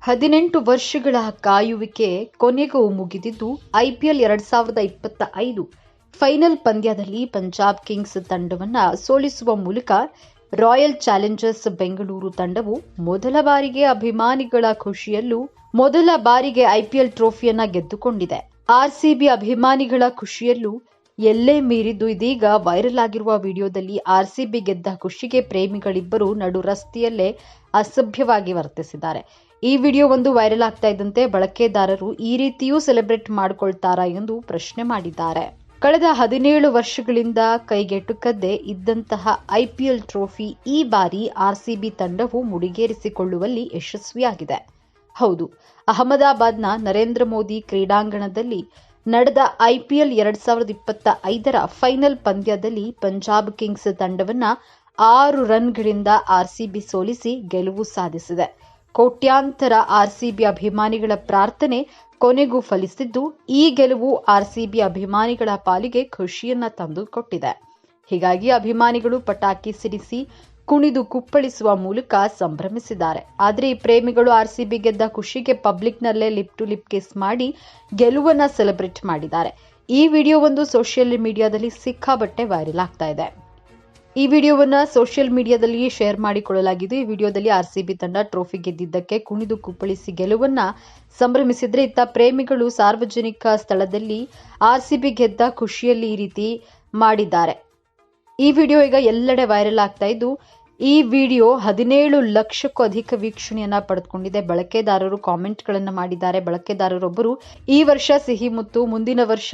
18 ವರ್ಷಗಳ ಕಾಯುವಿಕೆ ಕೊನೆಗೂ ಮುಗಿದಿದ್ದು ಐಪಿಎಲ್ 2025 ಫೈನಲ್ ಪಂದ್ಯದಲ್ಲಿ ಪಂಜಾಬ್ ಕಿಂಗ್ಸ್ ತಂಡವನ್ನು ಸೋಲಿಸುವ ಮೂಲಕ ರಾಯಲ್ ಚಾಲೆಂಜರ್ಸ್ ಬೆಂಗಳೂರು ತಂಡವು ಮೊದಲ ಬಾರಿಗೆ ಐಪಿಎಲ್ ಟ್ರೋಫಿಯನ್ನ ಗೆದ್ದುಕೊಂಡಿದೆ. ಆರ್ಸಿಬಿ ಅಭಿಮಾನಿಗಳ ಖುಷಿಯಲ್ಲೂ ಎಲ್ಲೇ ಮೀರಿದ್ದು ಇದೀಗ ವೈರಲ್ ಆಗಿರುವ ವಿಡಿಯೋದಲ್ಲಿ ಆರ್ಸಿಬಿ ಗೆದ್ದ ಖುಷಿಗೆ ಪ್ರೇಮಿಗಳಿಬ್ಬರು ನಡು ರಸ್ತೆಯಲ್ಲೇ ಅಸಭ್ಯವಾಗಿ ವರ್ತಿಸಿದ್ದಾರೆ. ಈ ವಿಡಿಯೋ ಒಂದು ವೈರಲ್ ಆಗ್ತಾ ಇದ್ದಂತೆ ಬಳಕೆದಾರರು ಈ ರೀತಿಯೂ ಸೆಲೆಬ್ರೇಟ್ ಮಾಡಿಕೊಳ್ತಾರಾ ಎಂದು ಪ್ರಶ್ನೆ ಮಾಡಿದ್ದಾರೆ. ಕಳೆದ 17 ವರ್ಷಗಳಿಂದ ಕೈಗೆಟುಕದೇ ಇದ್ದಂತಹ ಐಪಿಎಲ್ ಟ್ರೋಫಿ ಈ ಬಾರಿ ಆರ್ಸಿಬಿ ತಂಡವು ಮುಡಿಗೇರಿಸಿಕೊಳ್ಳುವಲ್ಲಿ ಯಶಸ್ವಿಯಾಗಿದೆ. ಹೌದು, ಅಹಮದಾಬಾದ್ನ ನರೇಂದ್ರ ಮೋದಿ ಕ್ರೀಡಾಂಗಣದಲ್ಲಿ ನಡೆದ ಐಪಿಎಲ್ 2025ರ ಫೈನಲ್ ಪಂದ್ಯದಲ್ಲಿ ಪಂಜಾಬ್ ಕಿಂಗ್ಸ್ ತಂಡವನ್ನ 6 ರನ್ಗಳಿಂದ ಆರ್ಸಿಬಿ ಸೋಲಿಸಿ ಗೆಲುವು ಸಾಧಿಸಿದೆ. ಕೋಟ್ಯಾಂತರ ಆರ್ಸಿಬಿ ಅಭಿಮಾನಿಗಳ ಪ್ರಾರ್ಥನೆ ಕೊನೆಗೂ ಫಲಿಸಿದ್ದು, ಈ ಗೆಲುವು ಆರ್ಸಿಬಿ ಅಭಿಮಾನಿಗಳ ಪಾಲಿಗೆ ಖುಷಿಯನ್ನ ತಂದುಕೊಟ್ಟಿದೆ. ಹೀಗಾಗಿ ಅಭಿಮಾನಿಗಳು ಪಟಾಕಿ ಸಿಡಿಸಿ ಕುಣಿದು ಕುಪ್ಪಳಿಸುವ ಮೂಲಕ ಸಂಭ್ರಮಿಸಿದ್ದಾರೆ. ಆದರೆ ಈ ಪ್ರೇಮಿಗಳು ಆರ್ಸಿಬಿ ಗೆದ್ದ ಖುಷಿಗೆ ಪಬ್ಲಿಕ್ನಲ್ಲೇ ಲಿಪ್ ಟು ಲಿಪ್ ಕಿಸ್ ಮಾಡಿ ಗೆಲುವನ್ನ ಸೆಲೆಬ್ರೇಟ್ ಮಾಡಿದ್ದಾರೆ. ಈ ವಿಡಿಯೋವೊಂದು ಸೋಷಿಯಲ್ ಮೀಡಿಯಾದಲ್ಲಿ ಸಿಕ್ಕಾಪಟ್ಟೆ ವೈರಲ್ ಆಗ್ತಾ ಇದೆ. ಈ ವಿಡಿಯೋವನ್ನ ಸೋಷಿಯಲ್ ಮೀಡಿಯಾದಲ್ಲಿ ಶೇರ್ ಮಾಡಿಕೊಳ್ಳಲಾಗಿದ್ದು, ಈ ವಿಡಿಯೋದಲ್ಲಿ ಆರ್ಸಿಬಿ ತಂಡ ಟ್ರೋಫಿ ಗೆದ್ದಿದ್ದಕ್ಕೆ ಕುಣಿದು ಕುಪ್ಪಳಿಸಿ ಗೆಲುವನ್ನ ಸಂಭ್ರಮಿಸಿದ್ರೆ, ಇತ್ತ ಪ್ರೇಮಿಗಳು ಸಾರ್ವಜನಿಕ ಸ್ಥಳದಲ್ಲಿ ಆರ್ಸಿಬಿ ಗೆದ್ದ ಖುಷಿಯಲ್ಲಿ ಈ ರೀತಿ ಮಾಡಿದ್ದಾರೆ. ಈ ವಿಡಿಯೋ ಈಗ ಎಲ್ಲೆಡೆ ವೈರಲ್ ಆಗ್ತಾ ಇದ್ದು, ಈ ವಿಡಿಯೋ 17 ಲಕ್ಷಕ್ಕೂ ಅಧಿಕ ವೀಕ್ಷಣೆಯನ್ನ ಪಡೆದುಕೊಂಡಿದೆ. ಬಳಕೆದಾರರು ಕಾಮೆಂಟ್ಗಳನ್ನು ಮಾಡಿದ್ದಾರೆ. ಬಳಕೆದಾರರೊಬ್ಬರು ಈ ವರ್ಷ ಸಿಹಿ ಮುತ್ತು, ಮುಂದಿನ ವರ್ಷ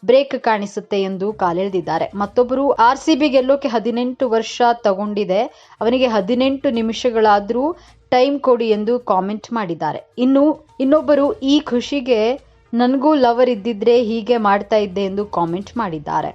ಬ್ರೇಕ್ ಕಾಣಿಸುತ್ತೆ ಎಂದು ಕಾಲೆಳೆದಿದ್ದಾರೆ. ಮತ್ತೊಬ್ಬರು ಆರ್ಸಿಬಿ ಗೆಲ್ಲೋಕೆ 18 ವರ್ಷ ತಗೊಂಡಿದೆ, ಅವನಿಗೆ 18 ನಿಮಿಷಗಳಾದ್ರೂ ಟೈಮ್ ಕೊಡಿ ಎಂದು ಕಾಮೆಂಟ್ ಮಾಡಿದ್ದಾರೆ. ಇನ್ನೊಬ್ಬರು ಈ ಖುಷಿಗೆ ನನಗೂ ಲವರ್ ಇದ್ದಿದ್ರೆ ಹೀಗೆ ಮಾಡ್ತಾ ಇದ್ದೆ ಎಂದು ಕಾಮೆಂಟ್ ಮಾಡಿದ್ದಾರೆ.